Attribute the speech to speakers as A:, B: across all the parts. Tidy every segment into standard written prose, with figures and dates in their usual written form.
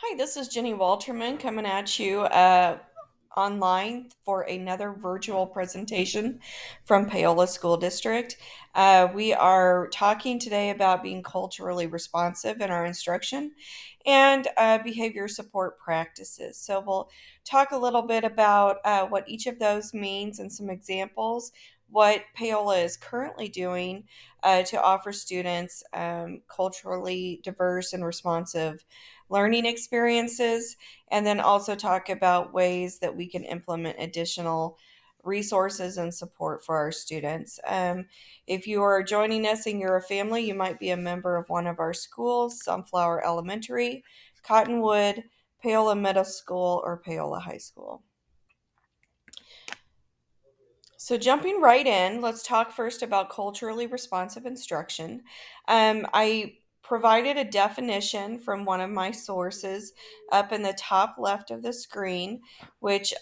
A: Hi, this is Jenny Walterman coming at you online for another virtual presentation from Paola School District. We are talking today about being culturally responsive in our instruction and behavior support practices. So, we'll talk a little bit about what each of those means and some examples, what Paola is currently doing to offer students culturally diverse and responsive learning experiences, and then also talk about ways that we can implement additional resources and support for our students. If you are joining us and you're a family, you might be a member of one of our schools: Sunflower Elementary, Cottonwood, Paola Middle School, or Paola High School. So, jumping right in, let's talk first about culturally responsive instruction. I provided a definition from one of my sources up in the top left of the screen, which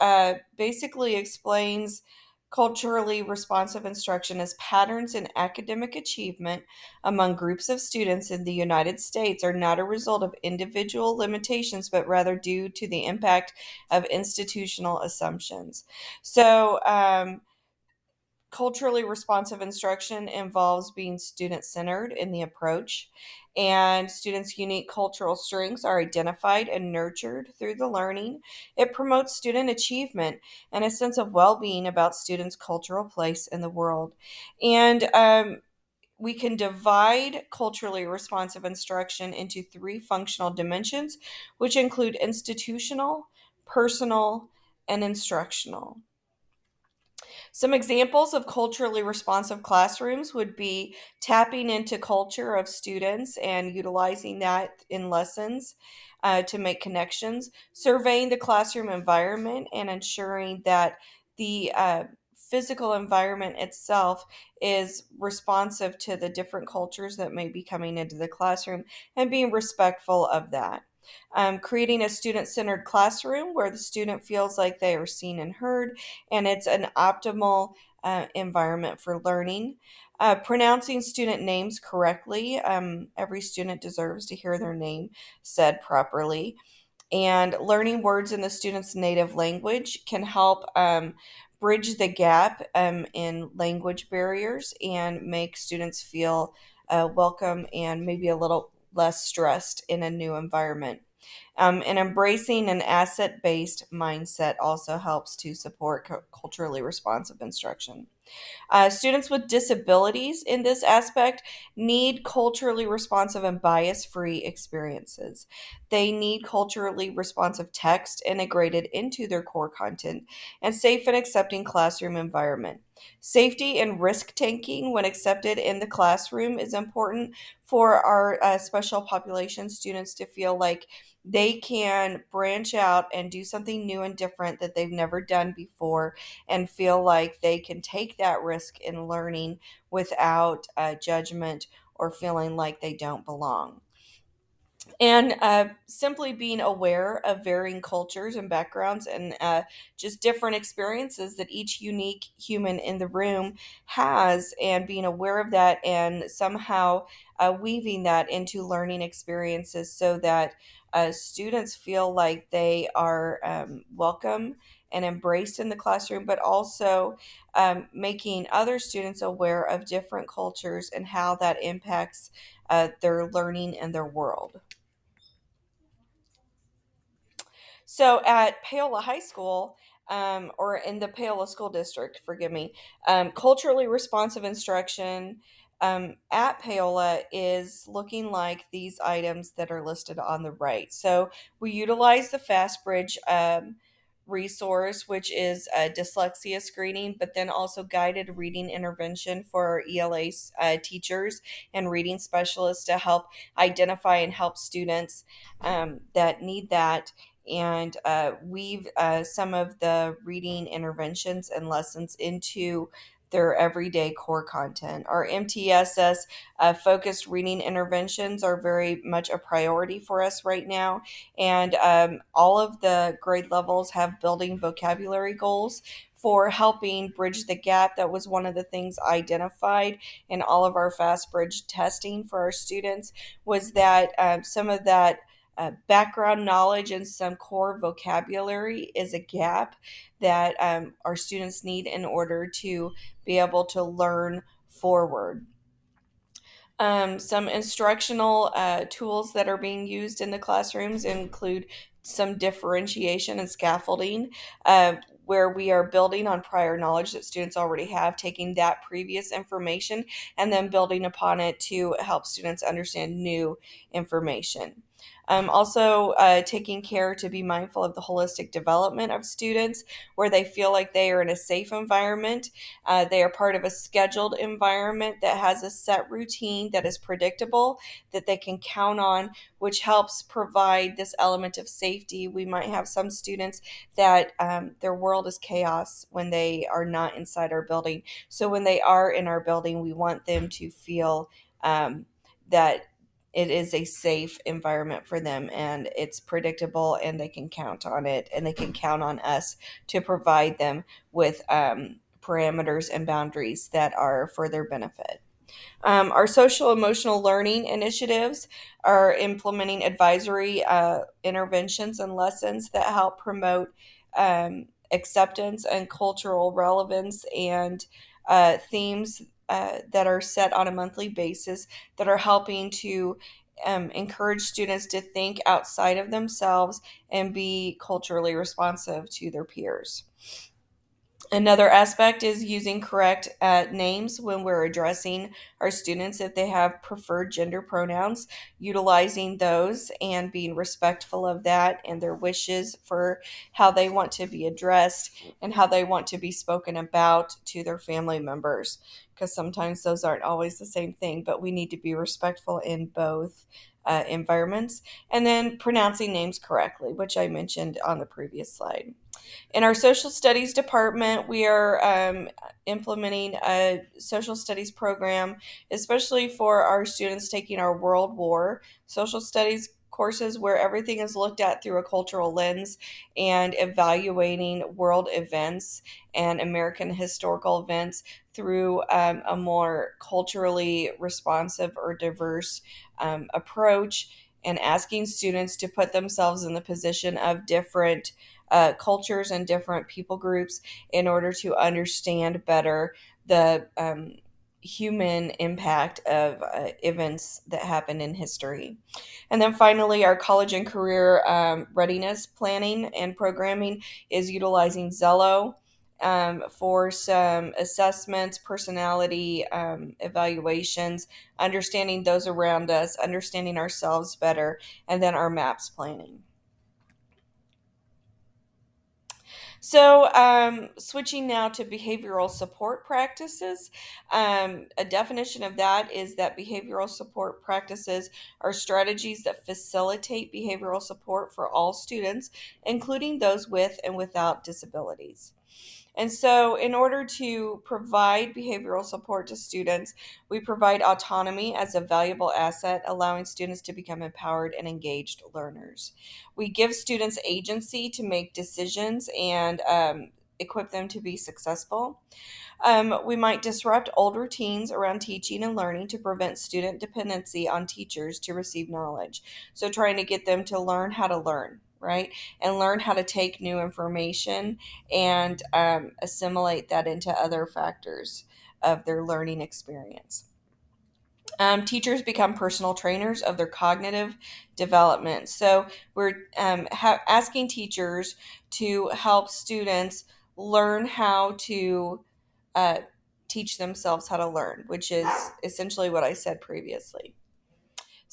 A: basically explains culturally responsive instruction as patterns in academic achievement among groups of students in the United States are not a result of individual limitations, but rather due to the impact of institutional assumptions. So, culturally responsive instruction involves being student centered in the approach, and students' unique cultural strengths are identified and nurtured through the learning. It promotes student achievement and a sense of well being about students' cultural place in the world. And we can divide culturally responsive instruction into three functional dimensions, which include institutional, personal, and instructional. Some examples of culturally responsive classrooms would be tapping into culture of students and utilizing that in lessons to make connections, surveying the classroom environment and ensuring that the physical environment itself is responsive to the different cultures that may be coming into the classroom and being respectful of that. Creating a student centered classroom where the student feels like they are seen and heard, and it's an optimal environment for learning. Pronouncing student names correctly. Every student deserves to hear their name said properly. And learning words in the student's native language can help bridge the gap in language barriers and make students feel welcome and maybe a little less stressed in a new environment. And embracing an asset based mindset also helps to support culturally responsive instruction. Students with disabilities in this aspect need culturally responsive and bias free experiences. They need culturally responsive text integrated into their core content and safe and accepting classroom environment. Safety and risk taking when accepted in the classroom is important for our special population students to feel like they can branch out and do something new and different that they've never done before and feel like they can take that risk in learning without judgment or feeling like they don't belong. And simply being aware of varying cultures and backgrounds and just different experiences that each unique human in the room has, and being aware of that and somehow weaving that into learning experiences so that students feel like they are welcome and embraced in the classroom, but also making other students aware of different cultures and how that impacts their learning and their world. So at Paola High School, or in the Paola School District, forgive me, culturally responsive instruction at Paola is looking like these items that are listed on the right. So we utilize the FastBridge resource, which is a dyslexia screening, but then also guided reading intervention for our ELA teachers and reading specialists to help identify and help students that need that, and weave some of the reading interventions and lessons into their everyday core content. Our MTSS focused reading interventions are very much a priority for us right now, and all of the grade levels have building vocabulary goals for helping bridge the gap. That was one of the things identified in all of our fast bridge testing for our students, was that some of that background knowledge and some core vocabulary is a gap that our students need in order to be able to learn forward. Some instructional tools that are being used in the classrooms include some differentiation and scaffolding, where we are building on prior knowledge that students already have, taking that previous information and then building upon it to help students understand new information. Also, taking care to be mindful of the holistic development of students, where they feel like they are in a safe environment. They are part of a scheduled environment that has a set routine that is predictable, that they can count on, which helps provide this element of safety. We might have some students that their world is chaos when they are not inside our building. So when they are in our building, we want them to feel that it is a safe environment for them and it's predictable and they can count on it and they can count on us to provide them with parameters and boundaries that are for their benefit. Our social emotional learning initiatives are implementing advisory interventions and lessons that help promote acceptance and cultural relevance and themes that are set on a monthly basis that are helping to encourage students to think outside of themselves and be culturally responsive to their peers. Another aspect is using correct names when we're addressing our students. If they have preferred gender pronouns, utilizing those and being respectful of that and their wishes for how they want to be addressed and how they want to be spoken about to their family members. Because sometimes those aren't always the same thing, but we need to be respectful in both environments. And then pronouncing names correctly, which I mentioned on the previous slide. In our social studies department, we are implementing a social studies program, especially for our students taking our World War social studies courses, where everything is looked at through a cultural lens and evaluating world events and American historical events through a more culturally responsive or diverse approach, and asking students to put themselves in the position of different cultures and different people groups in order to understand better the human impact of events that happen in history. And then finally, our college and career readiness planning and programming is utilizing Zello for some assessments, personality evaluations, understanding those around us, understanding ourselves better, and then our MAPS planning. So, switching now to behavioral support practices, a definition of that is that behavioral support practices are strategies that facilitate behavioral support for all students, including those with and without disabilities. And so, in order to provide behavioral support to students, we provide autonomy as a valuable asset, allowing students to become empowered and engaged learners. We give students agency to make decisions and equip them to be successful. We might disrupt old routines around teaching and learning to prevent student dependency on teachers to receive knowledge. So, trying to get them to learn how to learn, right? And learn how to take new information and assimilate that into other factors of their learning experience. Teachers become personal trainers of their cognitive development. So we're asking teachers to help students learn how to uh, teach themselves how to learn, which is essentially what I said previously.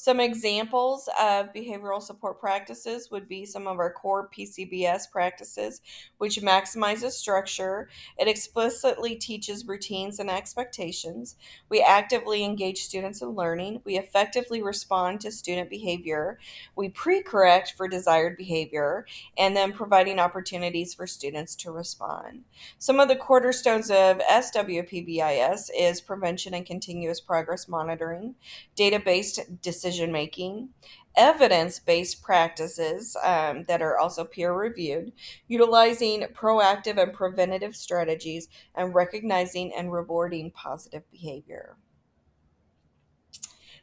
A: Some examples of behavioral support practices would be some of our core PCBS practices, which maximizes structure. It explicitly teaches routines and expectations. We actively engage students in learning. We effectively respond to student behavior. We pre-correct for desired behavior, and then providing opportunities for students to respond. Some of the cornerstones of SWPBIS is prevention and continuous progress monitoring, data-based decision making, evidence-based practices that are also peer-reviewed, utilizing proactive and preventative strategies, and recognizing and rewarding positive behavior.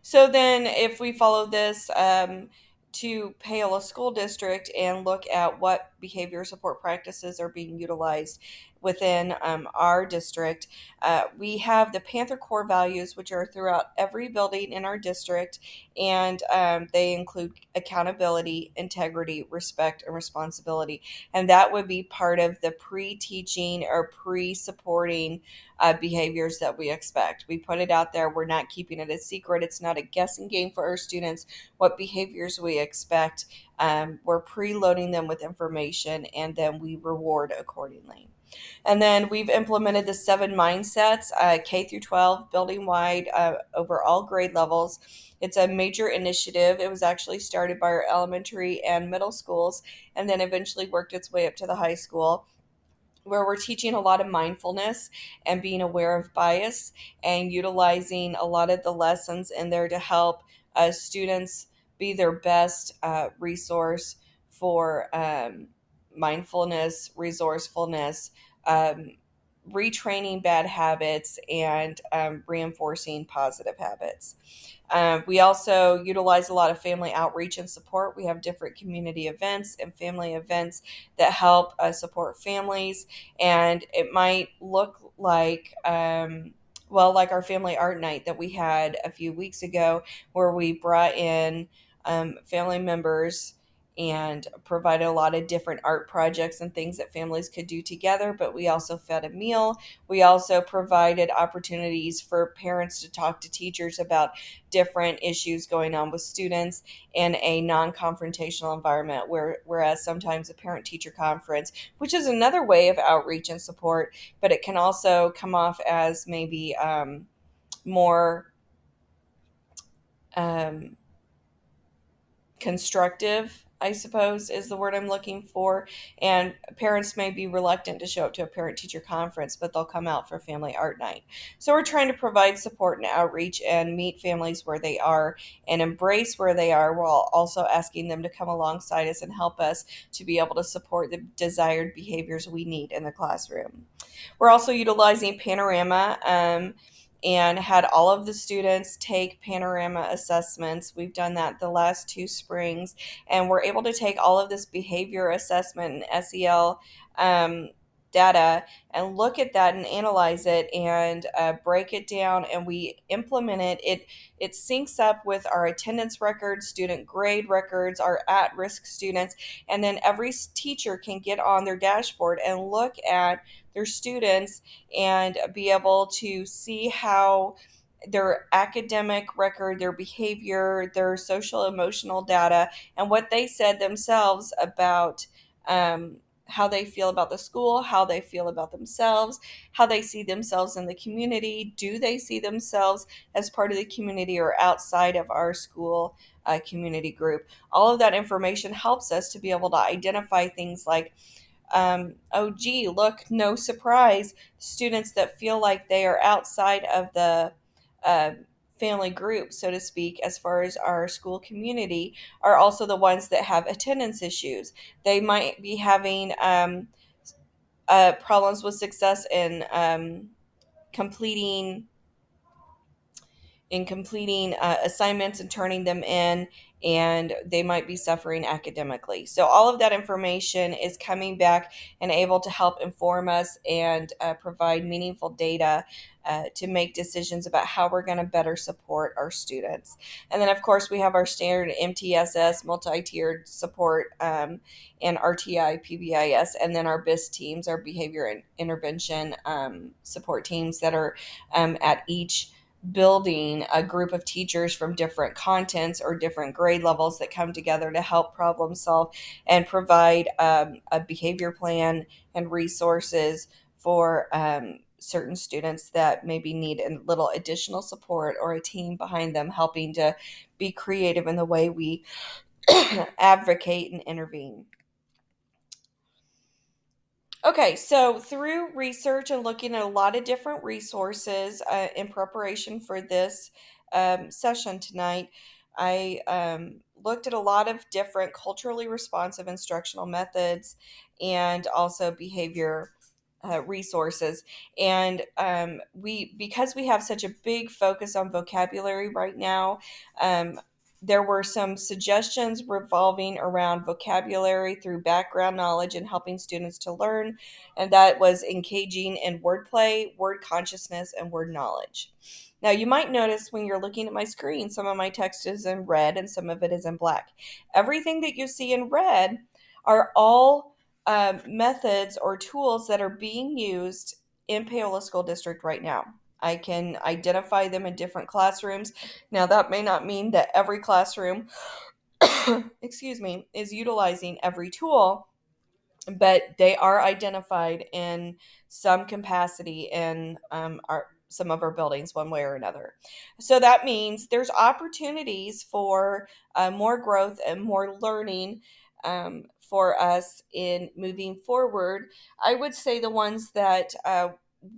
A: So then, if we follow this to Paola School District and look at what behavior support practices are being utilized within our district. We have the Panther core values, which are throughout every building in our district, and they include accountability, integrity, respect, and responsibility. And that would be part of the pre teaching or pre supporting behaviors that we expect. We put it out there. We're not keeping it a secret. It's not a guessing game for our students what behaviors we expect. We're preloading them with information and then we reward accordingly. And then we've implemented the 7 mindsets, K through 12, building wide, over all grade levels. It's a major initiative. It was actually started by our elementary and middle schools and then eventually worked its way up to the high school, where we're teaching a lot of mindfulness and being aware of bias and utilizing a lot of the lessons in there to help students be their best resource for mindfulness, resourcefulness, um, retraining bad habits, and reinforcing positive habits. We also utilize a lot of family outreach and support. We have different community events and family events that help support families. And it might look like, well, like our family art night that we had a few weeks ago, where we brought in family members and provided a lot of different art projects and things that families could do together. But we also fed a meal. We also provided opportunities for parents to talk to teachers about different issues going on with students in a non-confrontational environment, whereas sometimes a parent-teacher conference, which is another way of outreach and support, but it can also come off as maybe more um, constructive, I suppose is the word I'm looking for. And parents may be reluctant to show up to a parent teacher conference, but they'll come out for family art night. So we're trying to provide support and outreach and meet families where they are and embrace where they are, while also asking them to come alongside us and help us to be able to support the desired behaviors we need in the classroom. We're also utilizing Panorama, and had all of the students take panorama assessments. We've done that the last 2 springs, and we're able to take all of this behavior assessment and SEL data and look at that and analyze it and break it down, and we implement it. It syncs up with our attendance records, student grade records, our at-risk students, and then every teacher can get on their dashboard and look at their students and be able to see how their academic record, their behavior, their social emotional data, and what they said themselves about how they feel about the school, how they feel about themselves, how they see themselves in the community. Do they see themselves as part of the community or outside of our school community group? All of that information helps us to be able to identify things like, oh, gee, look, no surprise, students that feel like they are outside of the uh, family group, so to speak, as far as our school community, are also the ones that have attendance issues. They might be having problems with success in completing assignments and turning them in, and they might be suffering academically. So, all of that information is coming back and able to help inform us and provide meaningful data to make decisions about how we're going to better support our students. And then, of course, we have our standard MTSS, multi tiered support, and RTI, PBIS, and then our BIS teams, our behavior and intervention support teams that are at each building, a group of teachers from different contents or different grade levels that come together to help problem solve and provide a behavior plan and resources for certain students that maybe need a little additional support, or a team behind them helping to be creative in the way we advocate and intervene. Okay, so through research and looking at a lot of different resources in preparation for this session tonight, I looked at a lot of different culturally responsive instructional methods and also behavior resources. And because we have such a big focus on vocabulary right now, um, There were some suggestions revolving around vocabulary through background knowledge and helping students to learn, and that was engaging in wordplay, word consciousness, and word knowledge. Now, you might notice when you're looking at my screen, some of my text is in red and some of it is in black. Everything that you see in red are all methods or tools that are being used in Paola School District right now. I can identify them in different classrooms. Now, that may not mean that every classroom, excuse me, is utilizing every tool, but they are identified in some capacity in some of our buildings one way or another. So that means there's opportunities for more growth and more learning for us in moving forward. I would say the ones that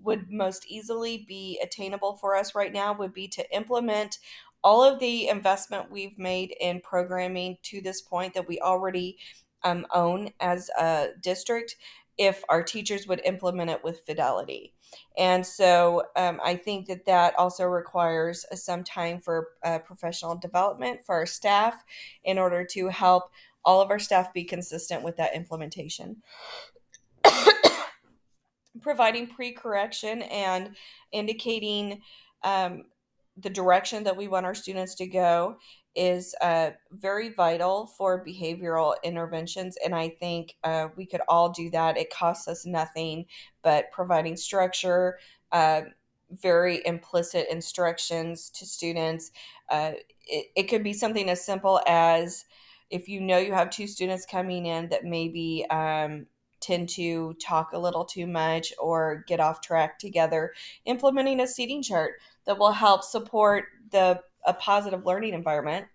A: would most easily be attainable for us right now would be to implement all of the investment we've made in programming to this point that we already own as a district, if our teachers would implement it with fidelity. And so I think that that also requires some time for professional development for our staff in order to help all of our staff be consistent with that implementation. Providing pre-correction and indicating um, the direction that we want our students to go is very vital for behavioral interventions, and I think we could all do that. It costs us nothing but providing structure, uh, very implicit instructions to students. It could be something as simple as, if you know you have two students coming in that maybe tend to talk a little too much or get off track together, implementing a seating chart that will help support the a positive learning environment.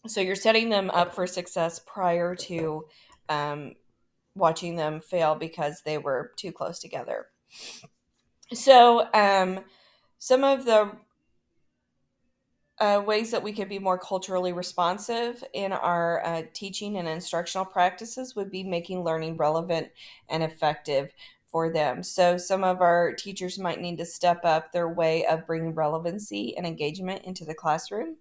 A: So you're setting them up for success prior to um, watching them fail because they were too close together. So some of the ways that we could be more culturally responsive in our teaching and instructional practices would be making learning relevant and effective for them. So, some of our teachers might need to step up their way of bringing relevancy and engagement into the classroom.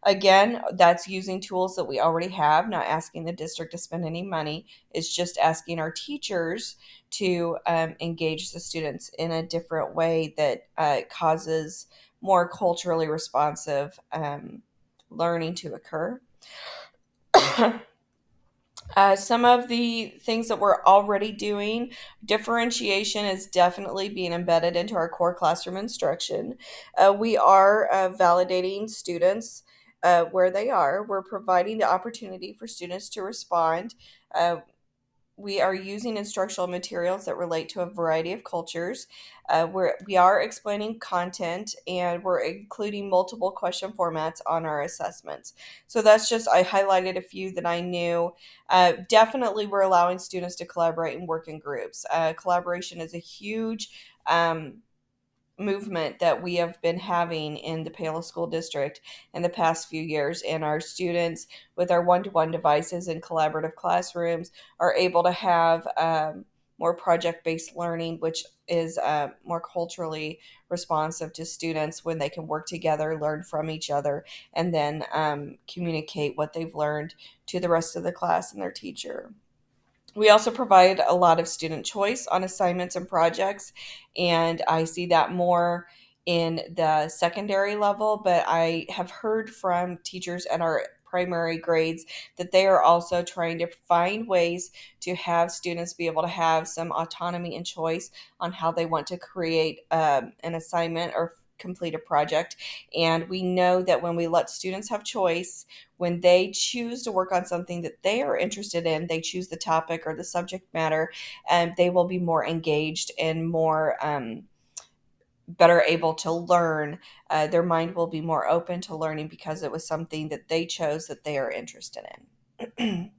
A: Again, that's using tools that we already have, not asking the district to spend any money. It's just asking our teachers to engage the students in a different way that causes more culturally responsive learning to occur. Some of the things that we're already doing, differentiation is definitely being embedded into our core classroom instruction. We are validating students where they are. We're providing the opportunity for students to respond. We are using instructional materials that relate to a variety of cultures. We are explaining content, and we're including multiple question formats on our assessments. So that's just, I highlighted a few that I knew. Definitely, we're allowing students to collaborate and work in groups. Collaboration is a huge movement that we have been having in the Paola School District in the past few years. And our students, with our one-to-one devices and collaborative classrooms, are able to have more project-based learning, which is more culturally responsive to students when they can work together, learn from each other, and then communicate what they've learned to the rest of the class and their teacher. We also provide a lot of student choice on assignments and projects, and I see that more in the secondary level, but I have heard from teachers at our primary grades that they are also trying to find ways to have students be able to have some autonomy and choice on how they want to create an assignment or complete a project. And we know that when we let students have choice, when they choose to work on something that they are interested in, they choose the topic or the subject matter, and they will be more engaged and more better able to learn. Their mind will be more open to learning because it was something that they chose that they are interested in.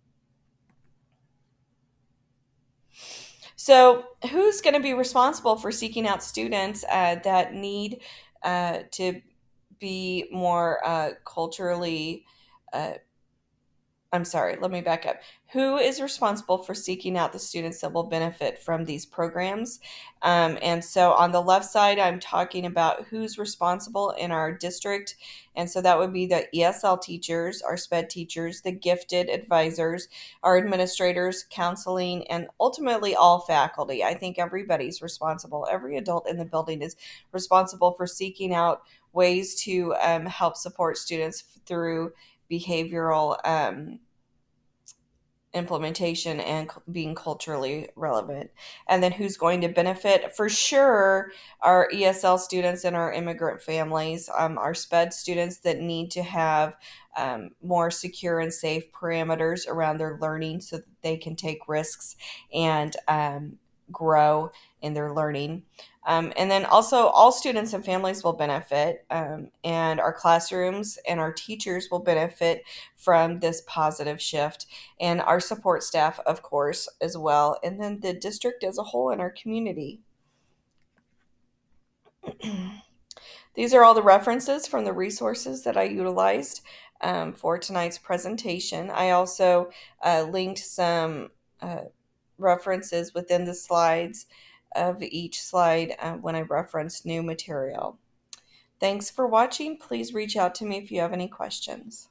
A: So, who's going to be responsible for seeking out students that need to be more culturally I'm sorry, let me back up. Who is responsible for seeking out the students that will benefit from these programs? And so on the left side, I'm talking about who's responsible in our district. And so that would be the ESL teachers, our SPED teachers, the gifted advisors, our administrators, counseling, and ultimately all faculty. I think everybody's responsible. Every adult in the building is responsible for seeking out ways to help support students through behavioral implementation and being culturally relevant. And then who's going to benefit? For sure, our ESL students and our immigrant families, our SPED students that need to have more secure and safe parameters around their learning so that they can take risks and grow in their learning. And then also, all students and families will benefit, and our classrooms and our teachers will benefit from this positive shift, and our support staff, of course, as well, and then the district as a whole and our community. These are all the references from the resources that I utilized for tonight's presentation. I also linked some uh, references within the slides of each slide when I referenced new material. Thanks for watching. Please reach out to me if you have any questions.